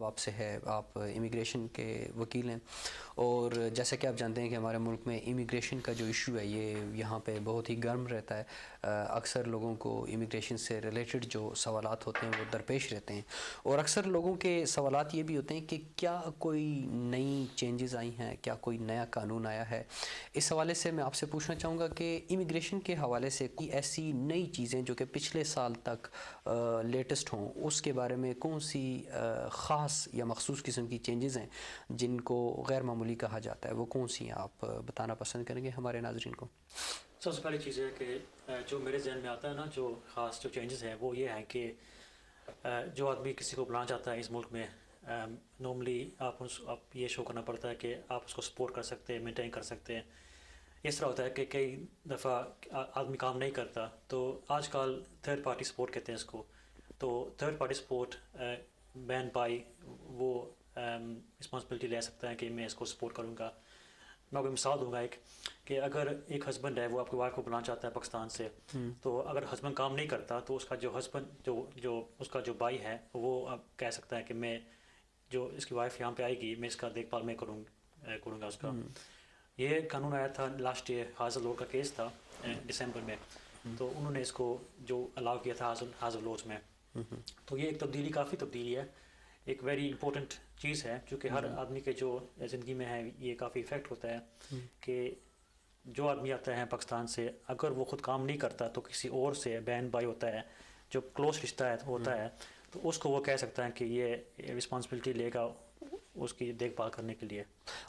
آپ سے ہے، آپ امیگریشن کے وکیل ہیں، اور جیسا کہ آپ جانتے ہیں کہ ہمارے ملک میں امیگریشن کا جو ایشو ہے یہ یہاں پہ بہت ہی گرم رہتا ہے۔ اکثر لوگوں کو امیگریشن سے ریلیٹڈ جو سوالات ہوتے ہیں وہ درپیش رہتے ہیں، اور اکثر لوگوں کے سوالات یہ بھی ہوتے ہیں کہ کیا کوئی نئی چینجز آئی ہیں، کیا کوئی نیا قانون آیا ہے۔ اس حوالے سے میں آپ سے پوچھنا چاہوں گا کہ امیگریشن کے حوالے سے کوئی ایسی نئی چیزیں جو کہ پچھلے سال تک لیٹسٹ ہوں، اس کے بارے میں کون سی خاص یا مخصوص قسم کی چینجز ہیں جن کو غیر معمولی کہا جاتا ہے، وہ کون سی ہیں؟ آپ بتانا پسند کریں گے ہمارے ناظرین کو؟ سب سے پہلی چیز ہے کہ جو میرے ذہن میں آتا ہے نا، جو خاص جو چینجز ہیں وہ یہ ہیں کہ جو آدمی کسی کو بلانا چاہتا ہے اس ملک میں، نارملی آپ یہ شو کرنا پڑتا ہے کہ آپ اس کو سپورٹ کر سکتے ہیں، مینٹین کر سکتے ہیں۔ اس طرح ہوتا ہے کہ کئی دفعہ آدمی کام نہیں کرتا، تو آج کل تھرڈ پارٹی سپورٹ کہتے ہیں اس کو۔ تو تھرڈ پارٹی سپورٹ بہن بھائی وہ رسپانسبلٹی لے سکتا ہے کہ میں اس کو سپورٹ کروں گا۔ میں آپ کو مثال دوں گا ایک، کہ اگر ایک ہسبینڈ ہے وہ آپ کی وائف کو بلانا چاہتا ہے پاکستان سے، تو اگر ہسبینڈ کام نہیں کرتا تو اس کا جو ہسبینڈ جو اس کا جو بھائی ہے وہ اب کہہ سکتا ہے کہ میں جو اس کی وائف یہاں پہ آئے گی میں اس کا دیکھ بھال میں کروں گا اس کا۔ یہ قانون آیا تھا لاسٹ ایئر، حاضر لوڈ کا کیس تھا دسمبر میں، تو انہوں نے اس کو جو الاؤ کیا تھا حاضر لوڈ میں۔ تو یہ ایک تبدیلی، کافی تبدیلی ہے، ایک ویری امپورٹنٹ چیز ہے جو کہ ہر آدمی کے جو زندگی میں ہے یہ کافی افیکٹ ہوتا ہے کہ جو آدمی آتا ہے پاکستان سے، اگر وہ خود کام نہیں کرتا تو کسی اور سے بہن بھائی ہوتا ہے جو کلوز رشتہ ہوتا ہے، تو اس کو وہ کہہ سکتا ہے کہ یہ رسپانسبلٹی لے گا اس کی دیکھ بھال کرنے کے لیے۔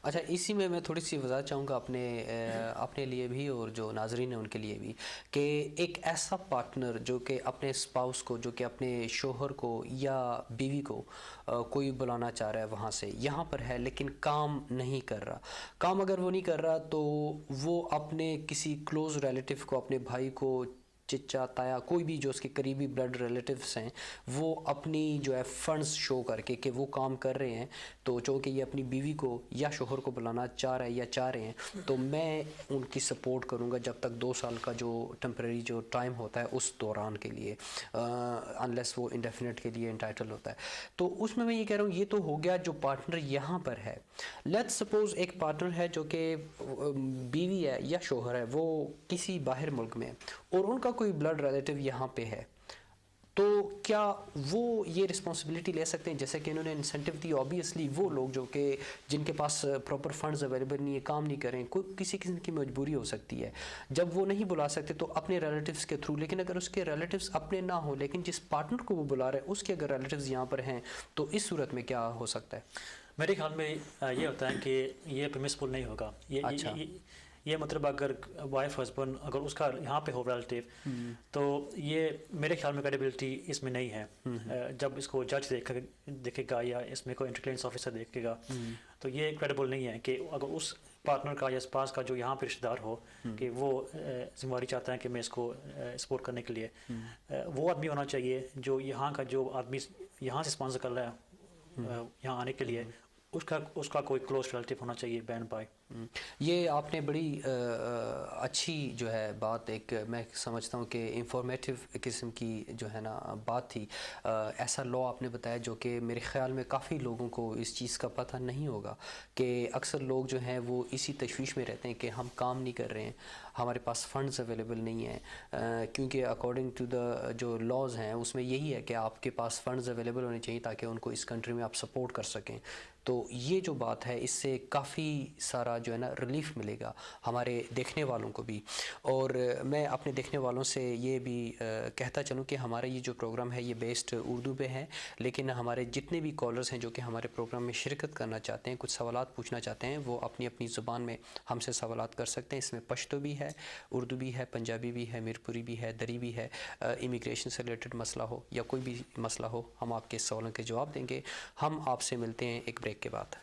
اچھا، اسی میں تھوڑی سی وضاحت چاہوں گا اپنے لیے بھی اور جو ناظرین ہیں ان کے لیے بھی، کہ ایک ایسا پارٹنر جو کہ اپنے اسپاؤس کو، جو کہ اپنے شوہر کو یا بیوی کو کوئی بلانا چاہ رہا ہے وہاں سے، یہاں پر ہے لیکن کام نہیں کر رہا، کام اگر وہ نہیں کر رہا تو وہ اپنے کسی کلوز ریلیٹیو کو، اپنے بھائی کو، چچا تایا، کوئی بھی جو اس کے قریبی بلڈ ریلیٹیوس ہیں، وہ اپنی جو ہے فنڈز شو کر کے کہ وہ کام کر رہے ہیں، تو چونکہ یہ اپنی بیوی کو یا شوہر کو بلانا چاہ رہا ہے یا چاہ رہے ہیں، تو میں ان کی سپورٹ کروں گا جب تک 2 سال کا جو ٹیمپریری جو ٹائم ہوتا ہے اس دوران کے لیے، انلیس وہ انڈیفینٹ کے لیے انٹائٹل ہوتا ہے۔ تو اس میں یہ کہہ رہا ہوں، یہ تو ہو گیا جو پارٹنر یہاں پر ہے۔ لیٹس سپوز ایک پارٹنر ہے جو کہ بیوی ہے یا شوہر ہے، وہ کسی باہر ملک میں، اور ان کا کوئی بلڈ ریلیٹیو یہاں پہ ہے، تو کیا وہ یہ رسپانسبلٹی لے سکتے ہیں جیسے کہ انہوں نے انسینٹیو دی؟ اوبیسلی وہ لوگ جو کہ جن کے پاس پراپر فنڈز اویلیبل نہیں ہے، کام نہیں کریں، کوئی کسی قسم کی مجبوری ہو سکتی ہے، جب وہ نہیں بلا سکتے تو اپنے ریلیٹیوز کے تھرو، لیکن اگر اس کے ریلیٹیوز اپنے نہ ہوں لیکن جس پارٹنر کو وہ بلا رہے ہیں اس کے اگر ریلیٹیوز یہاں پر ہیں، تو اس صورت میں کیا ہو سکتا ہے؟ میرے خیال میں یہ ہوتا ہے کہ یہ پرمیسبل نہیں ہوگا۔ یہ مطلب اگر وائف ہسبینڈ اگر اس کا یہاں پہ ہو ریلیٹیو، تو یہ میرے خیال میں کریڈیبلٹی اس میں نہیں ہے۔ جب اس کو جج دیکھے گا یا اس میں کوئی انٹرکلینس آفیسر دیکھے گا، تو یہ کریڈیبل نہیں ہے کہ اگر اس پارٹنر کا یا اسپاؤس کا جو یہاں پہ رشتہ دار ہو کہ وہ ذمہ داری چاہتا ہے کہ میں اس کو سپورٹ کرنے کے لیے، وہ آدمی ہونا چاہیے جو یہاں کا جو آدمی یہاں سے اسپانسر کر رہا ہے یہاں آنے کے لیے، اس کا کوئی کلوز ریلیٹیو ہونا چاہیے، بہن بھائی۔ یہ آپ نے بڑی اچھی جو ہے بات، ایک میں سمجھتا ہوں کہ انفارمیٹیو قسم کی جو ہے نا بات تھی، ایسا لا آپ نے بتایا جو کہ میرے خیال میں کافی لوگوں کو اس چیز کا پتہ نہیں ہوگا، کہ اکثر لوگ جو ہیں وہ اسی تشویش میں رہتے ہیں کہ ہم کام نہیں کر رہے ہیں، ہمارے پاس فنڈز اویلیبل نہیں ہیں، کیونکہ اکارڈنگ ٹو دا جو لاز ہیں اس میں یہی ہے کہ آپ کے پاس فنڈز اویلیبل ہونے چاہیے تاکہ ان کو اس کنٹری میں آپ سپورٹ کر سکیں۔ تو یہ جو بات ہے اس سے کافی سارا جو ہے نا ریلیف ملے گا ہمارے دیکھنے والوں کو بھی، اور میں اپنے دیکھنے والوں سے یہ بھی کہتا چلوں کہ ہمارا یہ جو پروگرام ہے یہ بیسڈ اردو پہ ہے، لیکن ہمارے جتنے بھی کالرز ہیں جو کہ ہمارے پروگرام میں شرکت کرنا چاہتے ہیں، کچھ سوالات پوچھنا چاہتے ہیں، وہ اپنی اپنی زبان میں ہم سے سوالات کر سکتے ہیں۔ اس میں پشتو بھی ہے، اردو بھی ہے، پنجابی بھی ہے، میرپوری بھی ہے، دری بھی ہے، امیگریشن سے ریلیٹڈ مسئلہ ہو یا کوئی بھی مسئلہ ہو، ہم آپ کے سوالوں کے جواب دیں گے۔ ہم آپ سے ملتے ہیں ایک بریک کے بعد۔